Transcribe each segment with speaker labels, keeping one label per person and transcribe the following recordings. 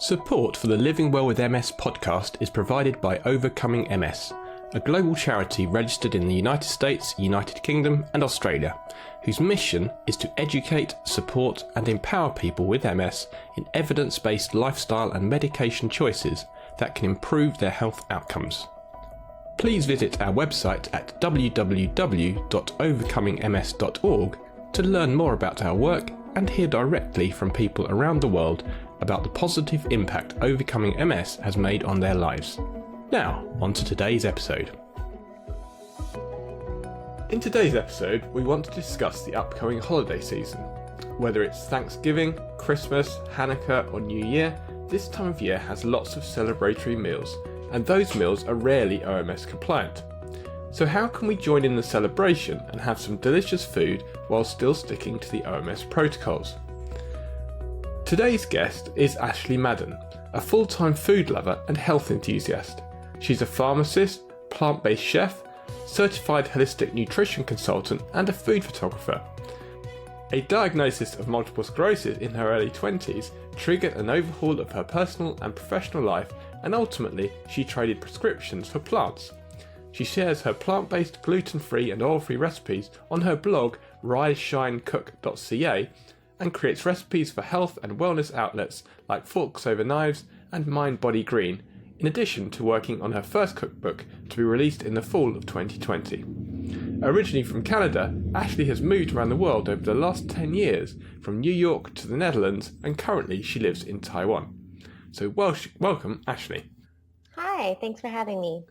Speaker 1: Support for the Living Well with MS podcast is provided by Overcoming MS, a global charity registered in the United States, United Kingdom and Australia, whose mission is to educate, support and empower people with MS in evidence-based lifestyle and medication choices that can improve their health outcomes. Please visit our website at www.overcomingms.org to learn more about our work and hear directly from people around the world about the positive impact overcoming MS has made on their lives. Now, on to today's episode. In today's episode, we want to discuss the upcoming holiday season. Whether it's Thanksgiving, Christmas, Hanukkah or New Year, this time of year has lots of celebratory meals, and those meals are rarely OMS compliant. So how can we join in the celebration and have some delicious food while still sticking to the OMS protocols? Today's guest is Ashley Madden, a full-time food lover and health enthusiast. She's a pharmacist, plant-based chef, certified holistic nutrition consultant and a food photographer. A diagnosis of multiple sclerosis in her early 20s triggered an overhaul of her personal and professional life, and ultimately she traded prescriptions for plants. She shares her plant-based, gluten-free and oil-free recipes on her blog RiseShineCook.ca and creates recipes for health and wellness outlets like Forks Over Knives and Mind Body Green, in addition to working on her first cookbook to be released in the fall of 2020. Originally from Canada, Ashley has moved around the world over the last 10 years, from New York to the Netherlands, and currently she lives in Taiwan. So welcome, Ashley.
Speaker 2: Hi, thanks for having me.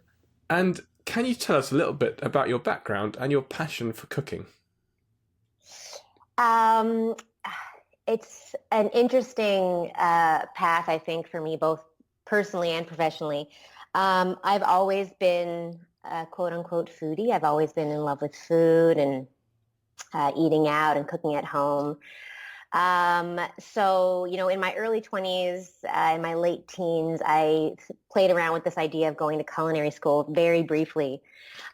Speaker 1: And can you tell us a little bit about your background and your passion for cooking?
Speaker 2: It's an interesting path, I think, for me, both personally and professionally. I've always been a quote-unquote foodie. I've always been in love with food and eating out and cooking at home. So, in my early 20s, in my late teens, I played around with this idea of going to culinary school very briefly,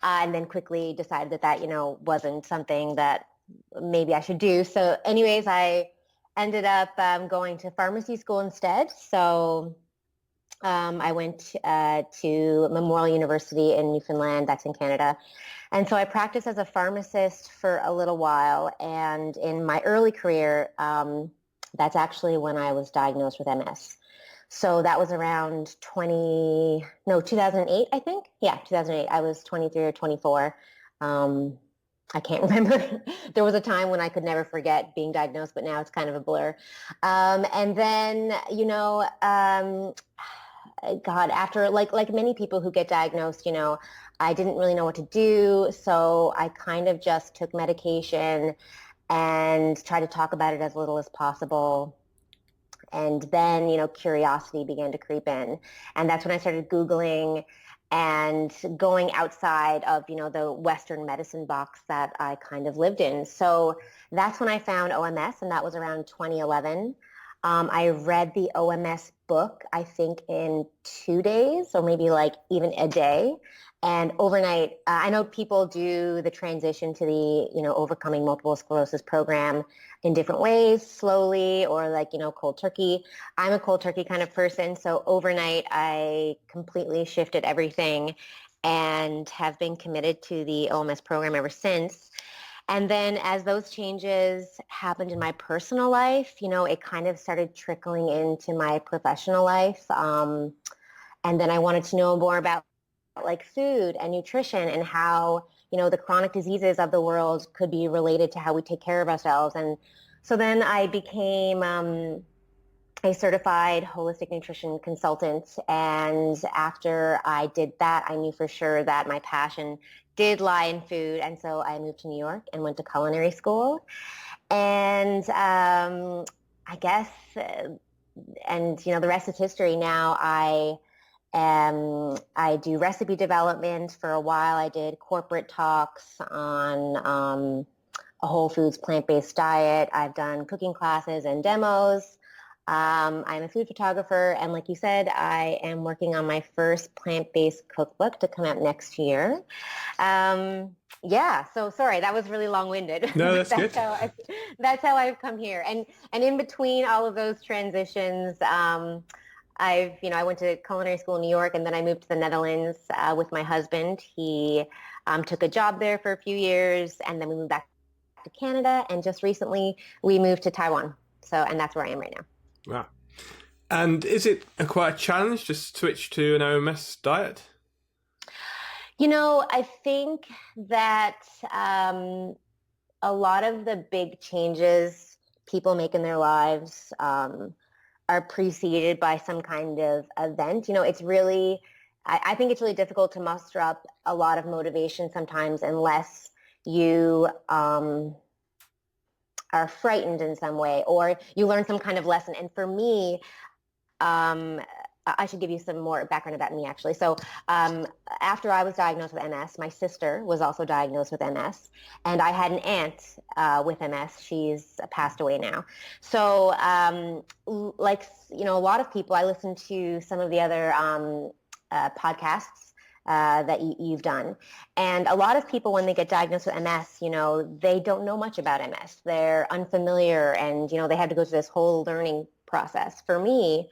Speaker 2: and then quickly decided that, wasn't something that maybe I should do. So anyways, I ended up going to pharmacy school instead. So I went to Memorial University in Newfoundland, that's in Canada. And so I practiced as a pharmacist for a little while. And in my early career, that's actually when I was diagnosed with MS. So that was around 2008, I think. Yeah, 2008. I was 23 or 24. I can't remember. There was a time when I could never forget being diagnosed, but now it's kind of a blur. And then, God, after like many people who get diagnosed, I didn't really know what to do. So I kind of just took medication and tried to talk about it as little as possible. And then, curiosity began to creep in. And that's when I started Googling and going outside of, the Western medicine box that I kind of lived in. So that's when I found OMS, and that was around 2011. I read the OMS book, I think, in 2 days, or maybe like even a day. And overnight, I know people do the transition to the, overcoming multiple sclerosis program in different ways, slowly or like, cold turkey. I'm a cold turkey kind of person. So overnight, I completely shifted everything and have been committed to the OMS program ever since. And then as those changes happened in my personal life, it kind of started trickling into my professional life. And then I wanted to know more about like food and nutrition and how, the chronic diseases of the world could be related to how we take care of ourselves. And so then I became a certified holistic nutrition consultant. And after I did that, I knew for sure that my passion did lie in food. And so I moved to New York and went to culinary school. And I guess, the rest is history. Now I do recipe development. For a while, I did corporate talks on a whole foods plant-based diet. I've done cooking classes and demos. I'm a food photographer, and like you said, I am working on my first plant-based cookbook to come out next year. So sorry, that was really long-winded.
Speaker 1: No, that's good.
Speaker 2: That's how I've come here. And in between all of those transitions, I went to culinary school in New York, and then I moved to the Netherlands with my husband. He took a job there for a few years, and then we moved back to Canada, and just recently we moved to Taiwan. And that's where I am right now.
Speaker 1: Wow. And is it quite a challenge to switch to an OMS diet?
Speaker 2: I think that a lot of the big changes people make in their lives are preceded by some kind of event. It's really, I think it's really difficult to muster up a lot of motivation sometimes unless you are frightened in some way or you learn some kind of lesson. And for me, I should give you some more background about me, actually. So after I was diagnosed with MS, my sister was also diagnosed with MS, and I had an aunt with MS. She's passed away now. So a lot of people, I listen to some of the other podcasts that you've done. And a lot of people, when they get diagnosed with MS, they don't know much about MS. They're unfamiliar, and, they have to go through this whole learning process. For me,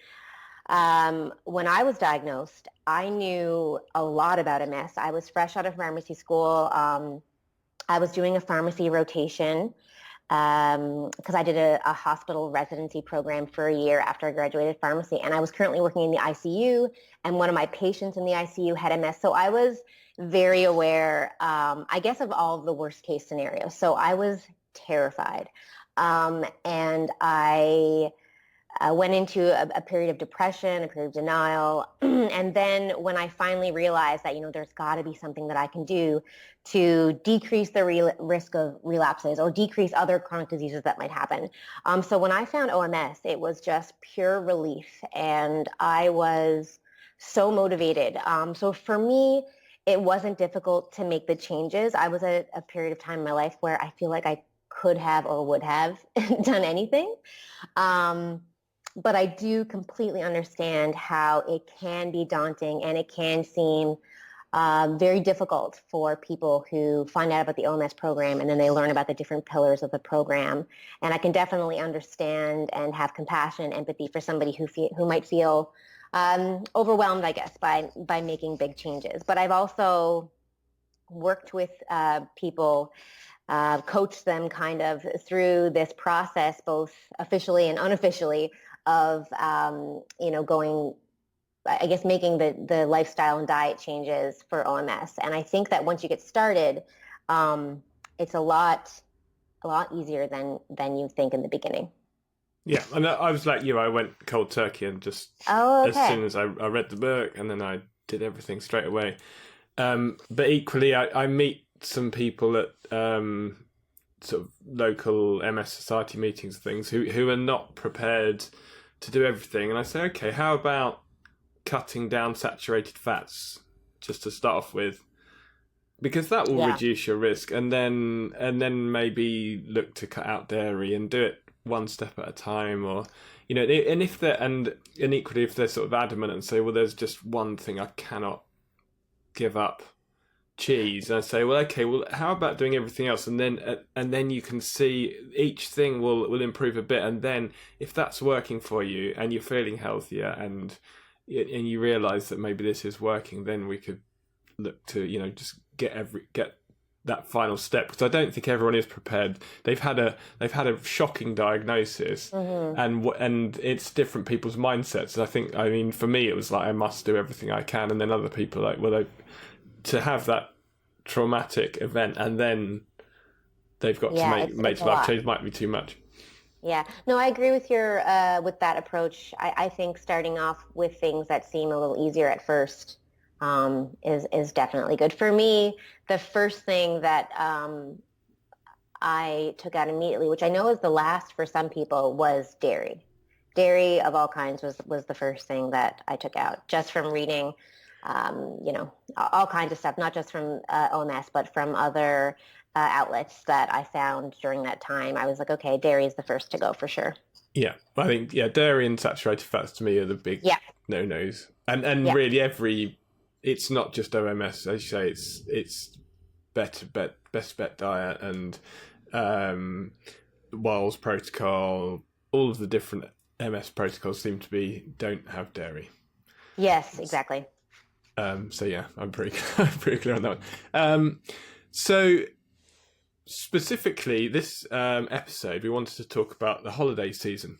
Speaker 2: when I was diagnosed, I knew a lot about MS. I was fresh out of pharmacy school. I was doing a pharmacy rotation because I did a hospital residency program for a year after I graduated pharmacy. And I was currently working in the ICU, and one of my patients in the ICU had MS. So I was very aware, I guess, of all of the worst case scenarios. So I was terrified. And I went into a period of depression, a period of denial. And then when I finally realized that, there's got to be something that I can do to decrease the risk of relapses or decrease other chronic diseases that might happen. So when I found OMS, it was just pure relief. And I was so motivated. So for me, it wasn't difficult to make the changes. I was at a period of time in my life where I feel like I could have or would have done anything. But I do completely understand how it can be daunting, and it can seem very difficult for people who find out about the OMS program and then they learn about the different pillars of the program. And I can definitely understand and have compassion and empathy for somebody who might feel overwhelmed, I guess, by making big changes. But I've also worked with people, coached them kind of through this process, both officially and unofficially, of, going, I guess, making the lifestyle and diet changes for OMS. And I think that once you get started, it's a lot easier than you think in the beginning.
Speaker 1: Yeah, and I was like you. I went cold turkey and just as soon as I read the book, and then I did everything straight away. But equally, I meet some people at sort of local MS Society meetings and things who are not prepared to do everything, and I say, okay, how about cutting down saturated fats just to start off with, because that will reduce your risk, and then maybe look to cut out dairy and do it one step at a time, or and if they're and equally if they're sort of adamant and say, well, there's just one thing I cannot give up, cheese, and I say, well, okay, well, how about doing everything else, and then you can see each thing will improve a bit, and then if that's working for you and you're feeling healthier and you realize that maybe this is working, then we could look to just get that final step, because I don't think everyone is prepared. They've had a shocking diagnosis, and it's different people's mindsets. And I mean, for me, it was like I must do everything I can, and then other people are like, well, to have that traumatic event and then they've got to make life change might be too much.
Speaker 2: Yeah, no, I agree with with that approach. I think starting off with things that seem a little easier at first is definitely good. For me, the first thing that I took out immediately, which I know is the last for some people, was dairy. Dairy of all kinds was the first thing that I took out, just from reading all kinds of stuff, not just from OMS, but from other outlets that I found during that time. I was like, okay, dairy is the first to go for sure.
Speaker 1: Yeah, I think dairy and saturated fats to me are the big no-nos. And really it's not just OMS, as you say, it's best bet diet and Weil's protocol, all of the different MS protocols seem to be don't have dairy.
Speaker 2: Yes, exactly.
Speaker 1: So yeah, I'm pretty pretty clear on that one. So specifically, this episode, we wanted to talk about the holiday season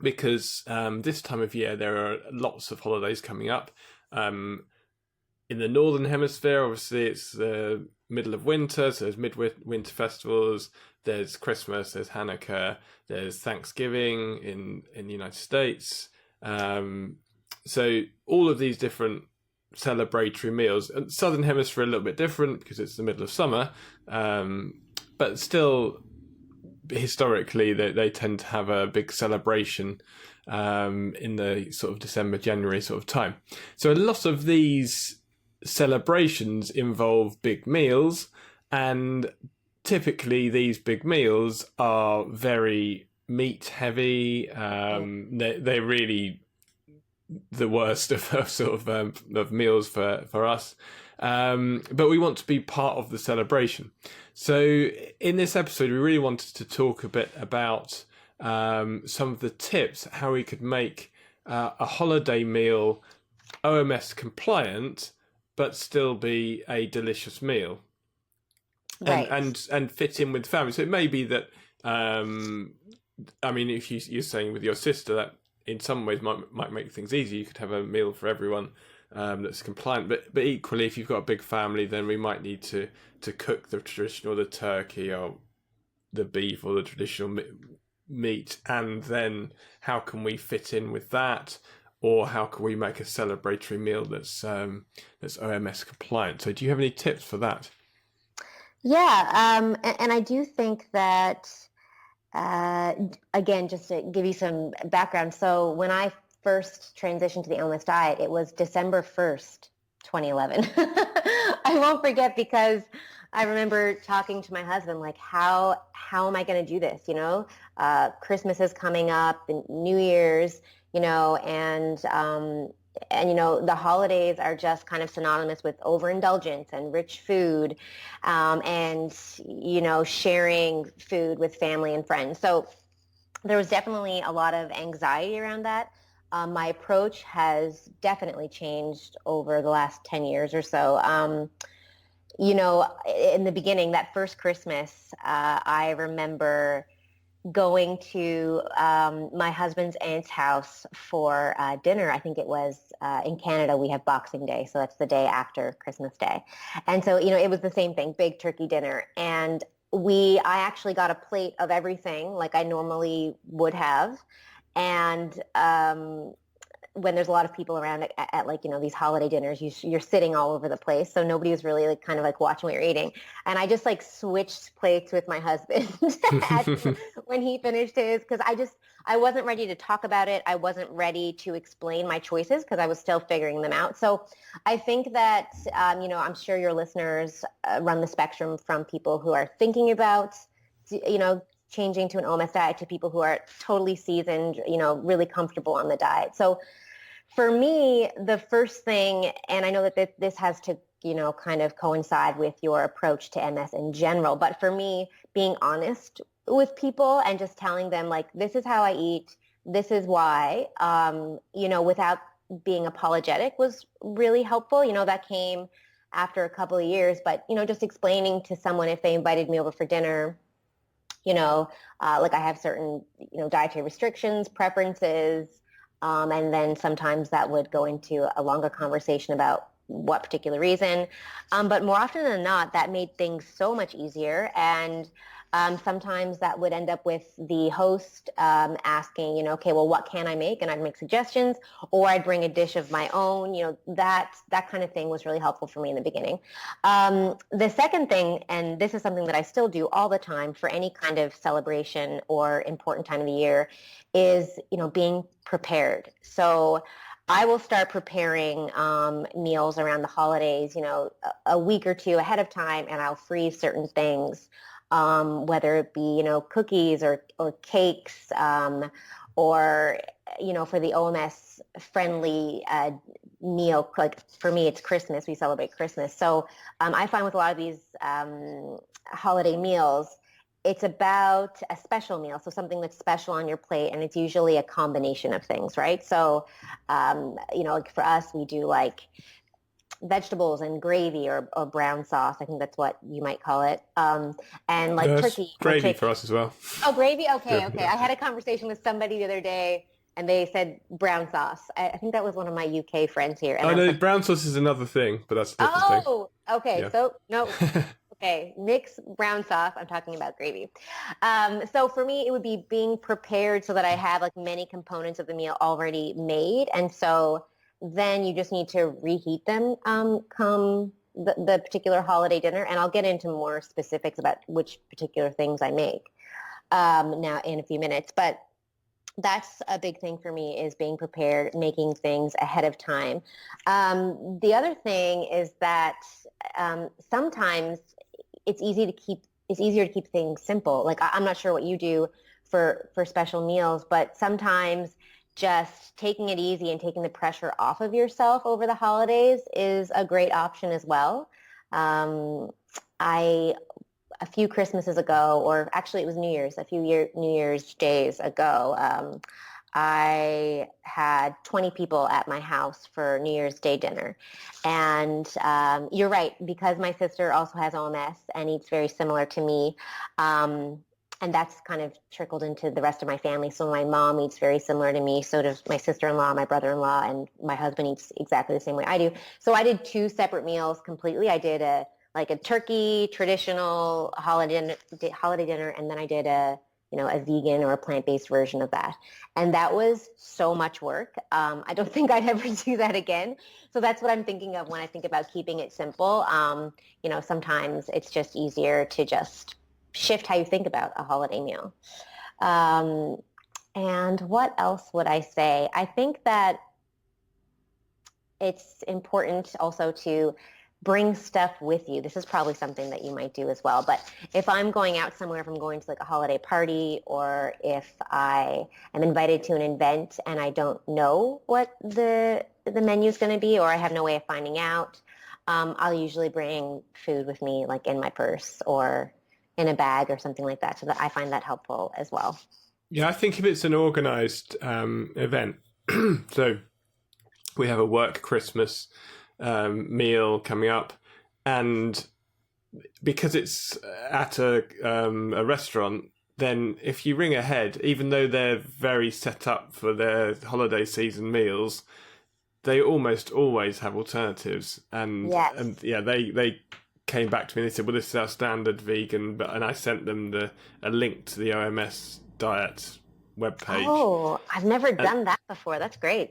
Speaker 1: because this time of year there are lots of holidays coming up. In the northern hemisphere, obviously, it's the middle of winter, so there's midwinter festivals. There's Christmas, there's Hanukkah, there's Thanksgiving in the United States. So all of these different celebratory meals. And southern hemisphere a little bit different because it's the middle of summer, but still historically they tend to have a big celebration in the sort of December, January sort of time. So a lot of these celebrations involve big meals, and typically these big meals are very meat heavy. They're really the worst of sort of meals for us. But we want to be part of the celebration. So in this episode, we really wanted to talk a bit about some of the tips, how we could make a holiday meal OMS compliant, but still be a delicious meal.
Speaker 2: Right.
Speaker 1: And fit in with family. So it may be that, I mean, if you're saying with your sister, that in some ways might make things easier. You could have a meal for everyone that's compliant. But equally, if you've got a big family, then we might need to cook the traditional, the turkey or the beef or the traditional meat. And then how can we fit in with that? Or how can we make a celebratory meal that's OMS compliant? So do you have any tips for that?
Speaker 2: Yeah, and I do think that, again, just to give you some background. So when I first transitioned to the OMS diet, it was December 1st, 2011. I won't forget because I remember talking to my husband, like, how am I going to do this? You know, Christmas is coming up and New Year's, you know, and you know, the holidays are just kind of synonymous with overindulgence and rich food, and, you know, sharing food with family and friends. So there was definitely a lot of anxiety around that. My approach has definitely changed over the last 10 years or so. You know, in the beginning, that first Christmas, I remember going to my husband's aunt's house for dinner. I think it was in Canada, we have Boxing Day. So that's the day after Christmas Day. And so, you know, it was the same thing, big turkey dinner. And I actually got a plate of everything like I normally would have. And when there's a lot of people around at like, you know, these holiday dinners, you're sitting all over the place. So nobody was really like kind of like watching what you're eating. And I just like switched plates with my husband when he finished his, because I wasn't ready to talk about it. I wasn't ready to explain my choices because I was still figuring them out. So I think that, you know, I'm sure your listeners run the spectrum from people who are thinking about, you know, changing to an OMS diet to people who are totally seasoned, you know, really comfortable on the diet. So for me, the first thing, and I know that this has to, you know, kind of coincide with your approach to MS in general, but for me, being honest with people and just telling them, like, this is how I eat, this is why, you know, without being apologetic was really helpful. You know, that came after a couple of years, but, you know, just explaining to someone if they invited me over for dinner, you know, like I have certain, you know, dietary restrictions, preferences, and then sometimes that would go into a longer conversation about what particular reason. But more often than not, that made things so much easier. And sometimes that would end up with the host asking, you know, okay, well, what can I make? And I'd make suggestions, or I'd bring a dish of my own. You know, that kind of thing was really helpful for me in the beginning. The second thing, and this is something that I still do all the time for any kind of celebration or important time of the year, is, you know, being prepared. So I will start preparing meals around the holidays, you know, a week or two ahead of time, and I'll freeze certain things. Whether it be, you know, cookies or cakes, or, you know, for the OMS friendly meal, like for me, it's Christmas. We celebrate Christmas. So I find with a lot of these holiday meals, it's about a special meal, so something that's special on your plate, and it's usually a combination of things, right? So, like for us, we do like vegetables and gravy or brown sauce. I think that's what you might call it. And like
Speaker 1: It's
Speaker 2: turkey or
Speaker 1: gravy for
Speaker 2: chicken.
Speaker 1: us as well.
Speaker 2: Oh, gravy?
Speaker 1: Yeah,
Speaker 2: Okay, okay.
Speaker 1: yeah.
Speaker 2: I had a conversation with somebody the other day and they said brown sauce. I think that was one of my UK friends here. And
Speaker 1: Oh
Speaker 2: I was
Speaker 1: no,
Speaker 2: like,
Speaker 1: brown sauce is another thing, but that's a different thing.
Speaker 2: oh, okay.
Speaker 1: Yeah.
Speaker 2: So no, okay. Mix brown sauce. I'm talking about gravy. So for me, it would be being prepared so that I have like many components of the meal already made. And so then you just need to reheat them come the particular holiday dinner. And I'll get into more specifics about which particular things I make now in a few minutes. But that's a big thing for me is being prepared, making things ahead of time. The other thing is that sometimes it's easier to keep things simple. Like I'm not sure what you do for special meals, but sometimes just taking it easy and taking the pressure off of yourself over the holidays is a great option as well. Um, I a few Christmases ago, or actually it was New Year's, New Year's days ago, I had 20 people at my house for New Year's Day dinner. And you're right, because my sister also has OMS and eats very similar to me. And that's kind of trickled into the rest of my family. So my mom eats very similar to me. So does my sister-in-law, my brother-in-law, and my husband eats exactly the same way I do. So I did two separate meals completely. I did a turkey traditional holiday dinner, and then I did a vegan or a plant-based version of that. And that was so much work. I don't think I'd ever do that again. So that's what I'm thinking of when I think about keeping it simple. Sometimes it's just easier to just shift how you think about a holiday meal. And what else would I say? I think that it's important also to bring stuff with you. This is probably something that you might do as well. But if I'm going out somewhere, if I'm going to like a holiday party, or if I am invited to an event and I don't know what the menu is going to be, or I have no way of finding out, I'll usually bring food with me, like in my purse or in a bag or something like that. So that I find that helpful as well.
Speaker 1: Yeah, I think if it's an organised event, so we have a work Christmas meal coming up, and because it's at a restaurant, then if you ring ahead, even though they're very set up for their holiday season meals, they almost always have alternatives. And
Speaker 2: Yes.
Speaker 1: and yeah, they came back to me and they said, well, this is our standard vegan, and I sent them a link to the OMS diet webpage.
Speaker 2: Oh, I've never done that before. That's great.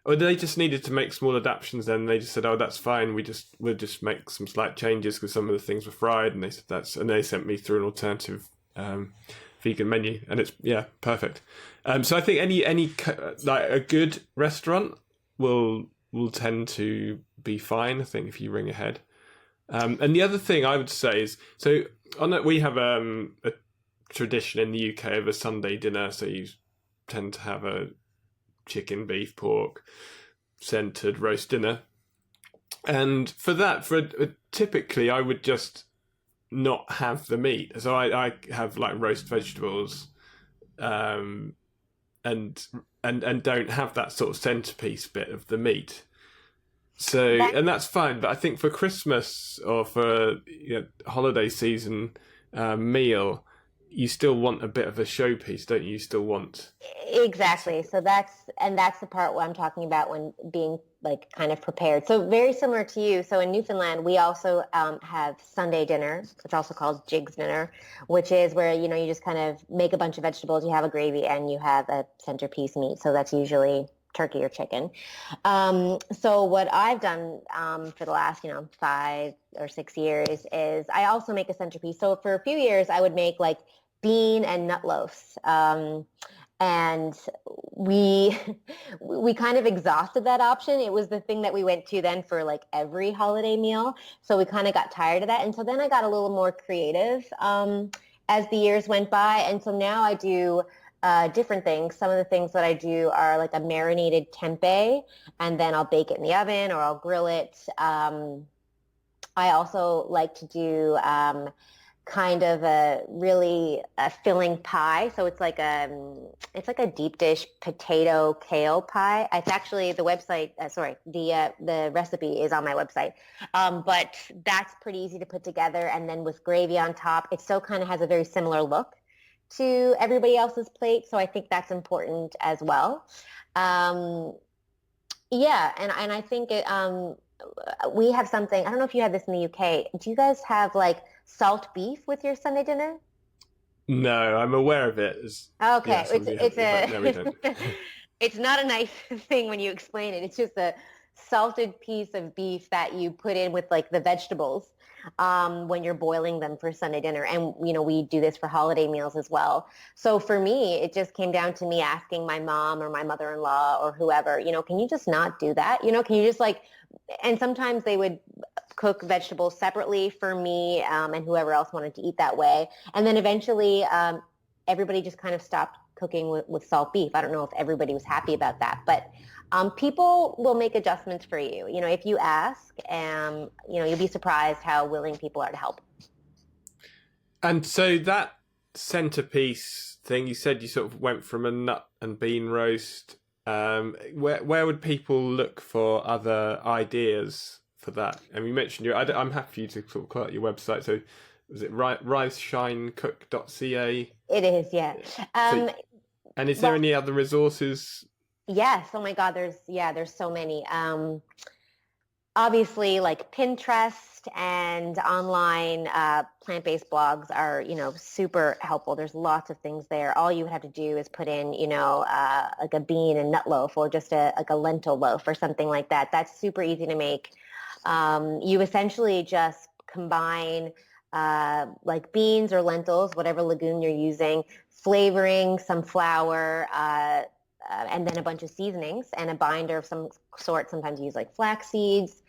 Speaker 1: Or they just needed to make small adaptations. Then they just said, "Oh, that's fine. We'll just make some slight changes because some of the things were fried." And they said and they sent me through an alternative vegan menu, and it's perfect. So I think any like a good restaurant will tend to be fine. I think if you ring ahead. And the other thing I would say is, so we have a tradition in the UK of a Sunday dinner. So you tend to have a chicken, beef, pork, centered roast dinner. And for that, typically I would just not have the meat. So I have like roast vegetables, and don't have that sort of centerpiece bit of the meat. So, and that's fine. But I think for Christmas or for holiday season meal, you still want a bit of a showpiece, don't you? You still want...
Speaker 2: Exactly. So that's the part where I'm talking about when being like kind of prepared. So very similar to you. So in Newfoundland, we also have Sunday dinner. It's also called Jigs dinner, which is where, you just kind of make a bunch of vegetables, you have a gravy, and you have a centerpiece meat. So that's usually turkey or chicken. So what I've done for the last, 5 or 6 years is I also make a centerpiece. So for a few years, I would make like bean and nut loaves. And we kind of exhausted that option. It was the thing that we went to then for like every holiday meal. So we kind of got tired of that. And so then I got a little more creative as the years went by. And so now I do different things. Some of the things that I do are like a marinated tempeh, and then I'll bake it in the oven or I'll grill it. I also like to do kind of a really filling pie. So it's like a deep dish potato kale pie. It's actually the website. The recipe is on my website. But that's pretty easy to put together, and then with gravy on top, it still kind of has a very similar look to everybody else's plate. So I think that's important as well. Um, yeah, and I think we have something. I don't know if you have this in the UK. Do you guys have like salt beef with your Sunday dinner?
Speaker 1: No, I'm aware of it.
Speaker 2: Okay,
Speaker 1: Yeah, somebody has it, but no, we don't.
Speaker 2: it's not a nice thing when you explain it. It's just a salted piece of beef that you put in with like the vegetables when you're boiling them for Sunday dinner. And we do this for holiday meals as well. So for me, it just came down to me asking my mom or my mother-in-law or whoever, can you just not do that? Can you just like, and sometimes they would cook vegetables separately for me and whoever else wanted to eat that way. And then eventually everybody just kind of stopped cooking with salt beef. I don't know if everybody was happy about that, but people will make adjustments for you. If you ask, you'll be surprised how willing people are to help.
Speaker 1: And so that centerpiece thing, you said you sort of went from a nut and bean roast. Where would people look for other ideas for that? And you mentioned I'm happy for you to sort of call out your website. So was it RiseShineCook.ca?
Speaker 2: It is, yeah.
Speaker 1: And is there any other resources?
Speaker 2: Yes. Oh my God. There's so many. Obviously, like Pinterest and online plant-based blogs are, super helpful. There's lots of things there. All you would have to do is put in, like a bean and nut loaf or just like a lentil loaf or something like that. That's super easy to make. You essentially just combine like beans or lentils, whatever legume you're using, flavoring, some flour, and then a bunch of seasonings and a binder of some sort. Sometimes you use like flax seeds.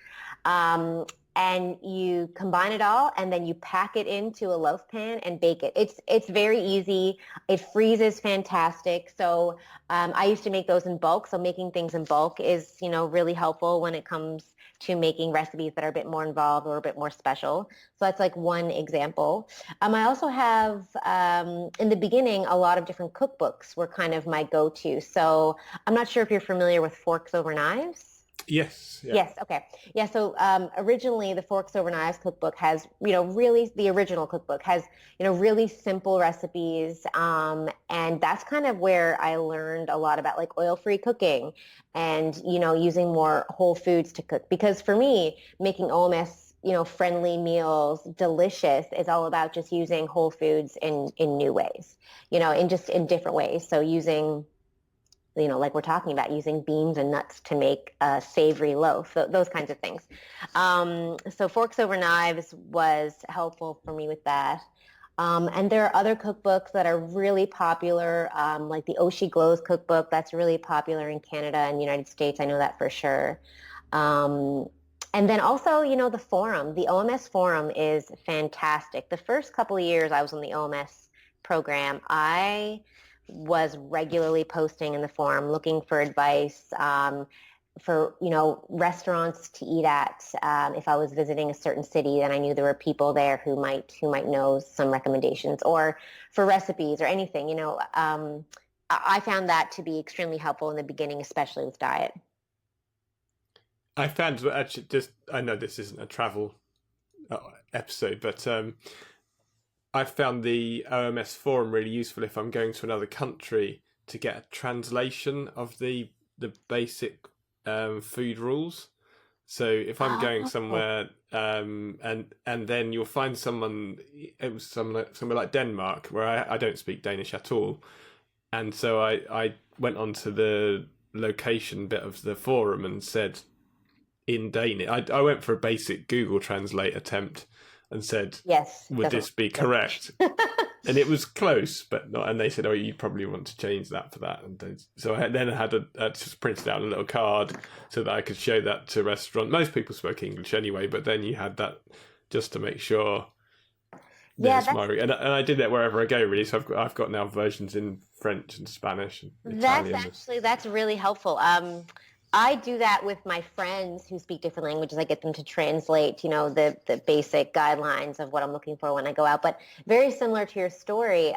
Speaker 2: And you combine it all and then you pack it into a loaf pan and bake it. It's very easy. It freezes fantastic. So I used to make those in bulk. So making things in bulk is, really helpful when it comes to making recipes that are a bit more involved or a bit more special. So that's like one example. I also have, in the beginning, a lot of different cookbooks were kind of my go-to. So I'm not sure if you're familiar with Forks Over Knives.
Speaker 1: Yes. Yeah.
Speaker 2: Yes. Okay. Yeah. So originally, the Forks Over Knives cookbook has, really the original cookbook has, really simple recipes, and that's kind of where I learned a lot about like oil-free cooking, and using more whole foods to cook. Because for me, making OMS, friendly meals, delicious, is all about just using whole foods in new ways, in different ways. So using like we're talking about, using beans and nuts to make a savory loaf, those kinds of things. So Forks Over Knives was helpful for me with that. And there are other cookbooks that are really popular, like the Oshi Glows cookbook. That's really popular in Canada and the United States. I know that for sure. And then also, the forum, the OMS forum is fantastic. The first couple of years I was on the OMS program, I was regularly posting in the forum, looking for advice for restaurants to eat at. If I was visiting a certain city, then I knew there were people there who might know some recommendations, or for recipes or anything. I found that to be extremely helpful in the beginning, especially with diet.
Speaker 1: I found actually I know this isn't a travel episode, but I've found the OMS forum really useful if I'm going to another country to get a translation of the basic food rules. So if I'm going somewhere and then you'll find someone, it was somewhere like Denmark where I don't speak Danish at all, and so I went onto the location bit of the forum and said in Danish. I went for a basic Google Translate attempt and said,
Speaker 2: yes,
Speaker 1: would this be correct? And it was close, but not. And they said, oh, you probably want to change that for that. And so I then had just printed out a little card so that I could show that to a restaurant. Most people spoke English anyway, but then you had that just to make sure. And I did that wherever I go, really. So I've got now versions in French and Spanish and Italian.
Speaker 2: That's really helpful. I do that with my friends who speak different languages. I get them to translate, the basic guidelines of what I'm looking for when I go out. But very similar to your story,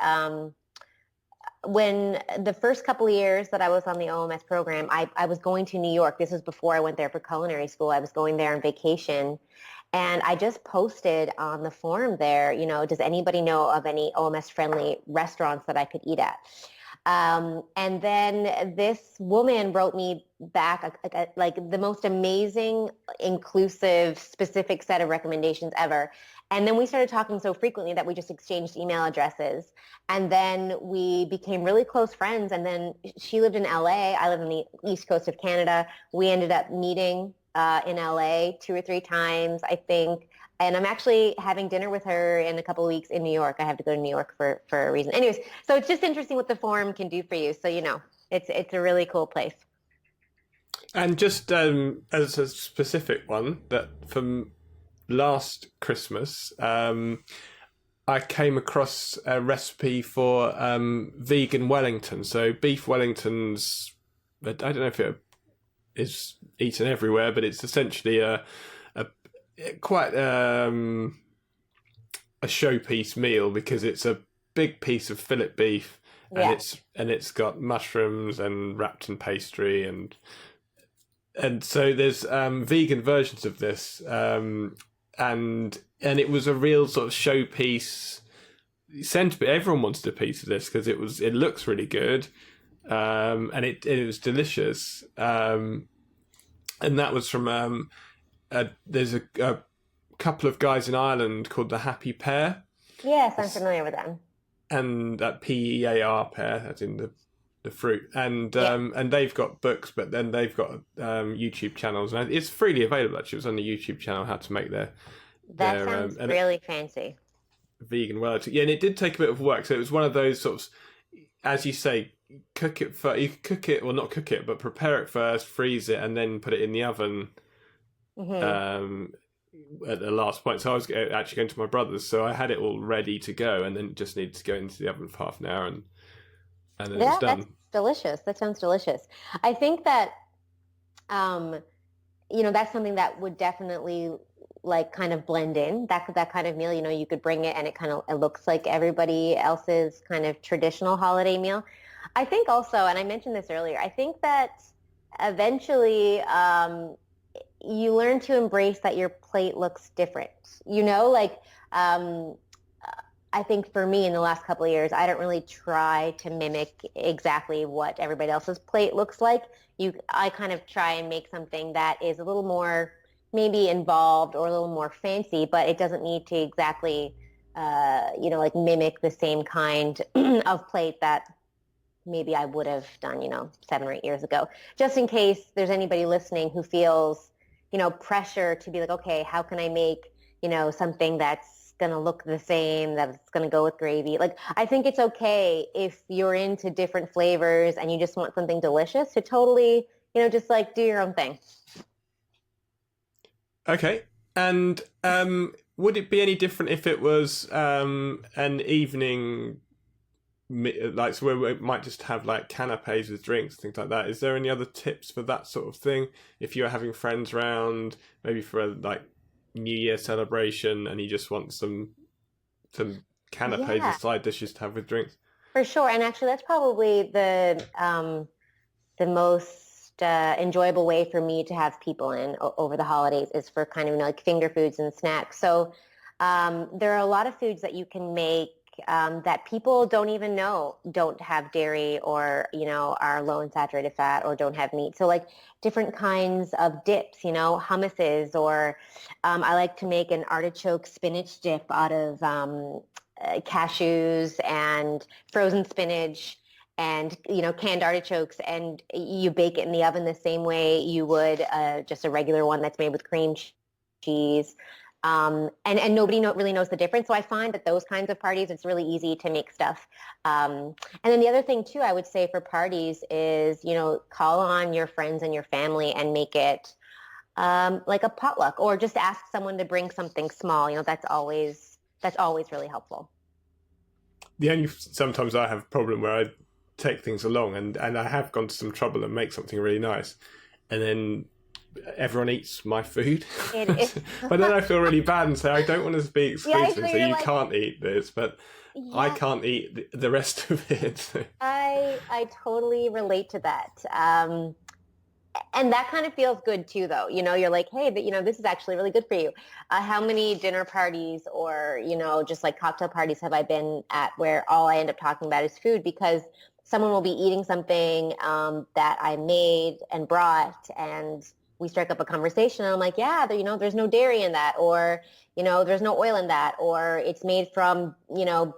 Speaker 2: when the first couple of years that I was on the OMS program, I was going to New York. This was before I went there for culinary school. I was going there on vacation. And I just posted on the forum there, does anybody know of any OMS-friendly restaurants that I could eat at? And then this woman wrote me back like the most amazing, inclusive, specific set of recommendations ever. And then we started talking so frequently that we just exchanged email addresses. And then we became really close friends. And then she lived in LA. I live in the East Coast of Canada. We ended up meeting in LA 2 or 3 times, I think. And I'm actually having dinner with her in a couple of weeks in New York. I have to go to New York for a reason. Anyways, so it's just interesting what the forum can do for you. So, it's a really cool place.
Speaker 1: And just as a specific one, that from last Christmas, I came across a recipe for vegan Wellington. So beef Wellingtons, I don't know if it is eaten everywhere, but it's essentially quite a showpiece meal because it's a big piece of fillet beef, and it's got mushrooms and wrapped in pastry, and so there's vegan versions of this, and it was a real sort of showpiece centerpiece. Everyone wanted a piece of this because it looks really good, and it was delicious, and that was from there's a couple of guys in Ireland called the Happy Pear.
Speaker 2: Yes, I'm familiar with them.
Speaker 1: And that PEAR pear, as in the fruit. And and they've got books, but then they've got YouTube channels. And it's freely available, actually. It was on the YouTube channel how to make
Speaker 2: That sounds really fancy.
Speaker 1: Vegan Wellington. Yeah, and it did take a bit of work. So it was one of those sort of, as you say, cook it first. You cook it, or not cook it, but prepare it first, freeze it, and then put it in the oven. At the last point. So I was actually going to my brother's, so I had it all ready to go, and then just needed to go into the oven for half an hour, and then it was done.
Speaker 2: That's delicious. That sounds delicious. I think that that's something that would definitely like kind of blend in that kind of meal. You could bring it and it looks like everybody else's kind of traditional holiday meal. I think also, and I mentioned this earlier, I think that eventually you learn to embrace that your plate looks different. I think for me in the last couple of years, I don't really try to mimic exactly what everybody else's plate looks like. I kind of try and make something that is a little more maybe involved or a little more fancy, but it doesn't need to exactly, like mimic the same kind of plate that maybe I would have done, 7 or 8 years ago. Just in case there's anybody listening who feels pressure to be like, okay, how can I make, something that's going to look the same, that's going to go with gravy. Like, I think it's okay if you're into different flavors and you just want something delicious to totally, just like do your own thing.
Speaker 1: Okay. And would it be any different if it was an evening, like, so where we might just have like canapes with drinks, things like that? Is there any other tips for that sort of thing? If you're having friends round, maybe for a like New Year celebration, and you just want some canapes and side dishes to have with drinks? For
Speaker 2: sure. And actually, that's probably the most enjoyable way for me to have people in over the holidays is for kind of like finger foods and snacks. So there are a lot of foods that you can make that people don't even know don't have dairy or, are low in saturated fat or don't have meat. So like different kinds of dips, hummuses, or I like to make an artichoke spinach dip out of cashews and frozen spinach and, canned artichokes, and you bake it in the oven the same way you would just a regular one that's made with cream cheese. And nobody really knows the difference. So I find that those kinds of parties, it's really easy to make stuff. And then the other thing too, I would say for parties is, call on your friends and your family and make it like a potluck, or just ask someone to bring something small. That's always really helpful.
Speaker 1: The only sometimes I have a problem where I take things along and I have gone to some trouble and make something really nice. and then everyone eats my food.
Speaker 2: It is.
Speaker 1: But then I feel really bad and say I don't want to be exclusive, so you
Speaker 2: like,
Speaker 1: can't eat this, but I
Speaker 2: yeah,
Speaker 1: can't eat the rest of it.
Speaker 2: I totally relate to that. And that kind of feels good too, though. You're like, hey, but this is actually really good for you. How many dinner parties or, just like cocktail parties have I been at where all I end up talking about is food because someone will be eating something that I made and brought and we strike up a conversation. And I'm like, yeah, there's no dairy in that or, there's no oil in that or it's made from,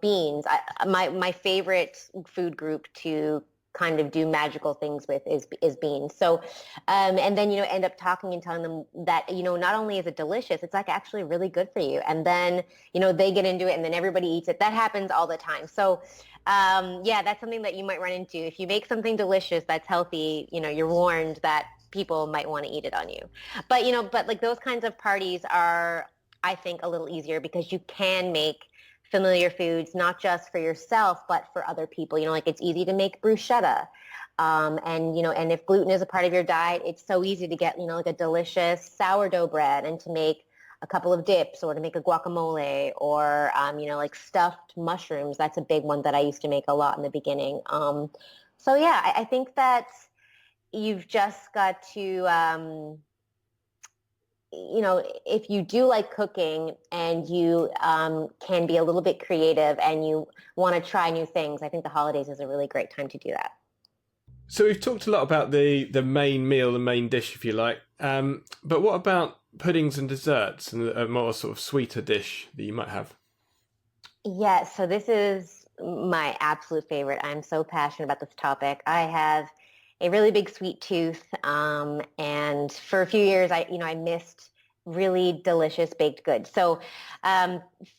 Speaker 2: beans. My favorite food group to kind of do magical things with is beans. So, and then, end up talking and telling them that, not only is it delicious, it's like actually really good for you. And then, they get into it and then everybody eats it. That happens all the time. So, yeah, that's something that you might run into. If you make something delicious that's healthy, you're warned that people might want to eat it on you. But, but like those kinds of parties are, I think, a little easier because you can make familiar foods, not just for yourself, but for other people. Like it's easy to make bruschetta. And if gluten is a part of your diet, it's so easy to get, like a delicious sourdough bread and to make a couple of dips or to make a guacamole or, like stuffed mushrooms. That's a big one that I used to make a lot in the beginning. So yeah, I think that you've just got to, if you do like cooking and you can be a little bit creative and you want to try new things, I think the holidays is a really great time to do that.
Speaker 1: So we've talked a lot about the main meal, the main dish, if you like. But what about puddings and desserts and a more sort of sweeter dish that you might have?
Speaker 2: Yeah, so this is my absolute favorite. I'm so passionate about this topic. I have a really big sweet tooth, and for a few years, I missed really delicious baked goods. So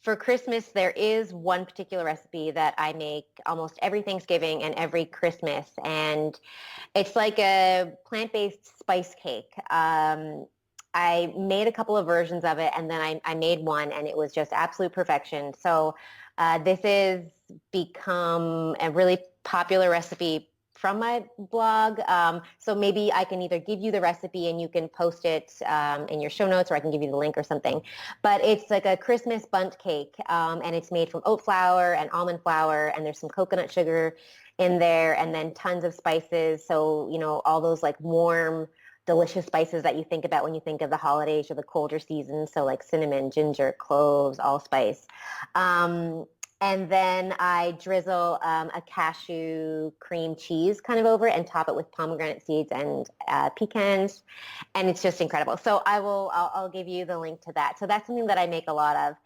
Speaker 2: for Christmas, there is one particular recipe that I make almost every Thanksgiving and every Christmas, and it's like a plant-based spice cake. I made a couple of versions of it, and then I made one, and it was just absolute perfection. So this has become a really popular recipe from my blog. So maybe I can either give you the recipe and you can post it in your show notes, or I can give you the link or something. But it's like a Christmas bundt cake, and it's made from oat flour and almond flour, and there's some coconut sugar in there, and then tons of spices. So, all those like warm, delicious spices that you think about when you think of the holidays or the colder seasons. So like cinnamon, ginger, cloves, allspice. And then I drizzle a cashew cream cheese kind of over it and top it with pomegranate seeds and pecans. And it's just incredible. So I'll give you the link to that. So that's something that I make a lot of.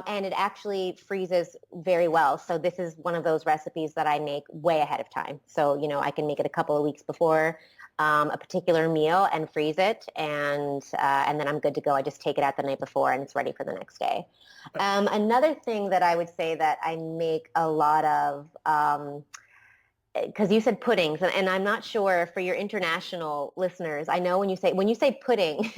Speaker 2: And it actually freezes very well. So this is one of those recipes that I make way ahead of time. So, I can make it a couple of weeks before a particular meal and freeze it, and then I'm good to go. I just take it out the night before, and it's ready for the next day. Another thing that I would say that I make a lot of, because you said puddings, and I'm not sure for your international listeners. I know when you say pudding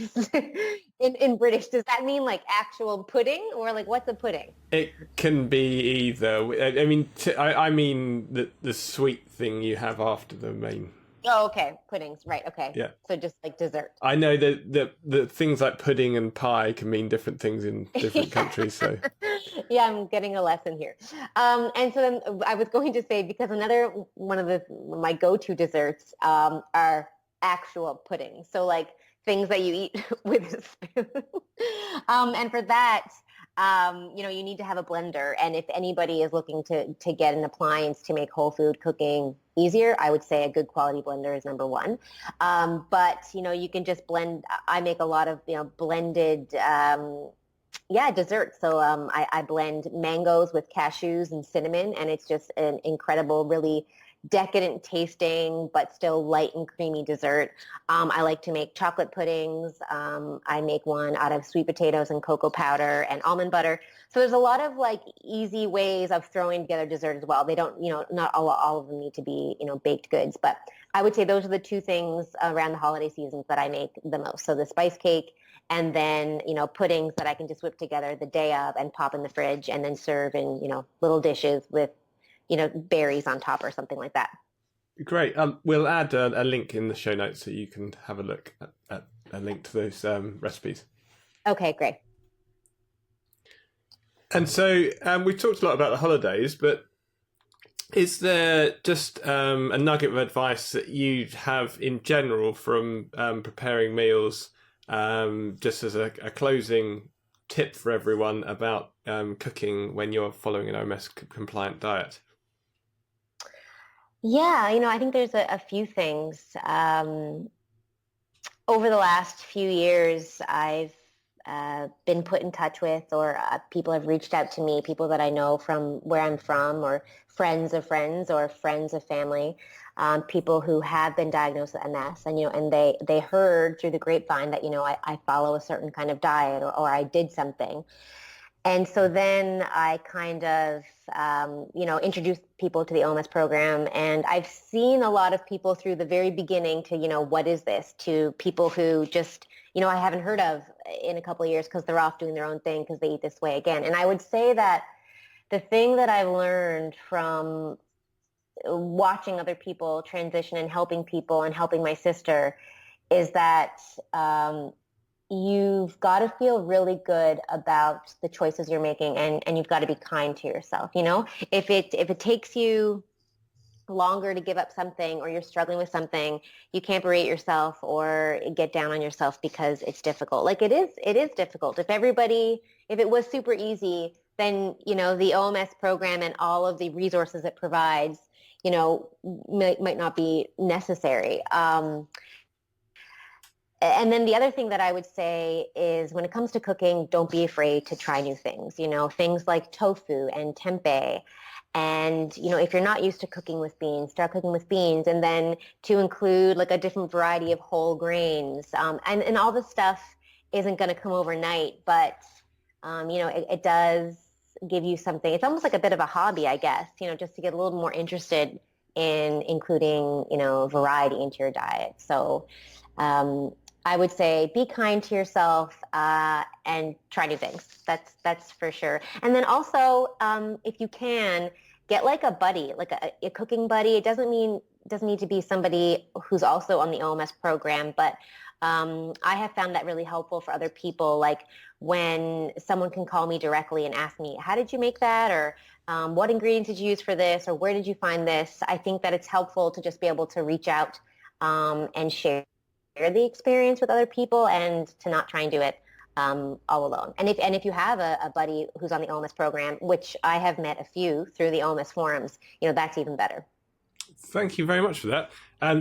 Speaker 2: in British, does that mean like actual pudding or like what's a pudding?
Speaker 1: It can be either. I mean, I mean the sweet thing you have after the main.
Speaker 2: Oh, okay. Puddings. Right. Okay.
Speaker 1: Yeah.
Speaker 2: So just like dessert.
Speaker 1: I know that the things like pudding and pie can mean different things in different countries. So
Speaker 2: yeah, I'm getting a lesson here. And so then I was going to say, because another one of my go-to desserts are actual puddings. So like things that you eat with a spoon. And for that, you need to have a blender. And if anybody is looking to get an appliance to make whole food cooking easier, I would say a good quality blender is number one. But, you can just blend. I make a lot of, blended, desserts. So I blend mangoes with cashews and cinnamon, and it's just an incredible, really decadent tasting, but still light and creamy dessert. I like to make chocolate puddings. I make one out of sweet potatoes and cocoa powder and almond butter. So there's a lot of like easy ways of throwing together dessert as well. They don't, not all of them need to be, baked goods, but I would say those are the two things around the holiday seasons that I make the most. So the spice cake, and then, puddings that I can just whip together the day of and pop in the fridge and then serve in, little dishes with berries on top or something like that.
Speaker 1: Great. We'll add a link in the show notes so you can have a look at a link to those recipes.
Speaker 2: Okay, great.
Speaker 1: And so we've talked a lot about the holidays, but is there just a nugget of advice that you have in general from preparing meals, just as a closing tip for everyone about cooking when you're following an OMS compliant diet?
Speaker 2: Yeah, I think there's a few things. Over the last few years, I've been put in touch with, or people have reached out to me, people that I know from where I'm from, or friends of friends, or friends of family, people who have been diagnosed with MS, and they heard through the grapevine that I follow a certain kind of diet, or I did something. And so then I kind of, introduced people to the OMS program. And I've seen a lot of people through the very beginning to, what is this, to people who just, I haven't heard of in a couple of years because they're off doing their own thing because they eat this way again. And I would say that the thing that I've learned from watching other people transition and helping people and helping my sister is that you've got to feel really good about the choices you're making, and you've got to be kind to yourself. If it takes you longer to give up something, or you're struggling with something, you can't berate yourself or get down on yourself because it's difficult. Like it is difficult. If it was super easy, then the OMS program and all of the resources it provides might not be necessary. And then the other thing that I would say is, when it comes to cooking, don't be afraid to try new things, things like tofu and tempeh. And, if you're not used to cooking with beans, start cooking with beans, and then to include like a different variety of whole grains. And all this stuff isn't going to come overnight, but, it does give you something. It's almost like a bit of a hobby, I guess, just to get a little more interested in including, variety into your diet. So, I would say be kind to yourself and try new things. That's for sure. And then also, if you can, get like a buddy, like a cooking buddy. It doesn't need to be somebody who's also on the OMS program, but I have found that really helpful for other people. Like when someone can call me directly and ask me, how did you make that? Or what ingredients did you use for this? Or where did you find this? I think that it's helpful to just be able to reach out and share the experience with other people, and to not try and do it all alone. And if you have a buddy who's on the OMS program, which I have met a few through the OMS forums, that's even better.
Speaker 1: Thank you very much for that.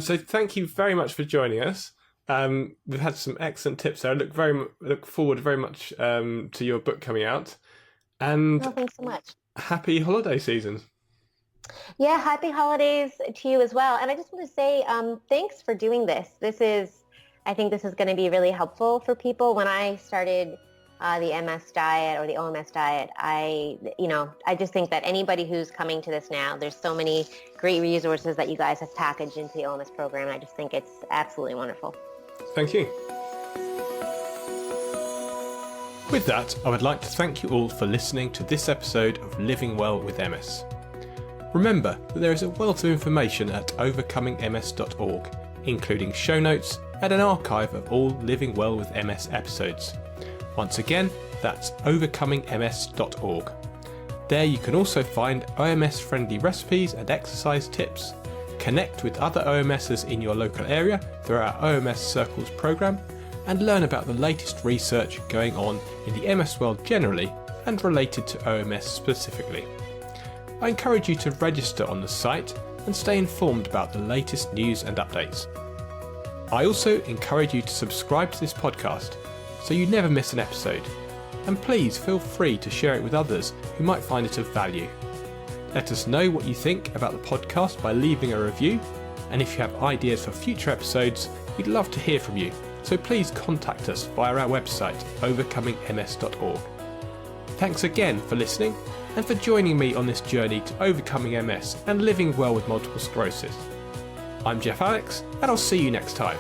Speaker 1: So thank you very much for joining us. We've had some excellent tips there. I look forward very much to your book coming out. And
Speaker 2: thanks so much.
Speaker 1: Happy holiday season.
Speaker 2: Yeah, happy holidays to you as well. And I just want to say thanks for doing this. I think this is going to be really helpful for people. When I started the MS diet, or the OMS diet, I just think that anybody who's coming to this now, there's so many great resources that you guys have packaged into the OMS program. I just think it's absolutely wonderful.
Speaker 1: Thank you. With that, I would like to thank you all for listening to this episode of Living Well with MS. Remember that there is a wealth of information at overcomingms.org, including show notes and an archive of all Living Well with MS episodes. Once again, that's overcomingms.org. There you can also find OMS-friendly recipes and exercise tips, connect with other OMSers in your local area through our OMS Circles program, and learn about the latest research going on in the MS world generally and related to OMS specifically. I encourage you to register on the site and stay informed about the latest news and updates. I also encourage you to subscribe to this podcast so you never miss an episode, and please feel free to share it with others who might find it of value. Let us know what you think about the podcast by leaving a review, and if you have ideas for future episodes, we'd love to hear from you, so please contact us via our website overcomingms.org. Thanks again for listening and for joining me on this journey to overcoming MS and living well with multiple sclerosis. I'm Jeff Alex, and I'll see you next time.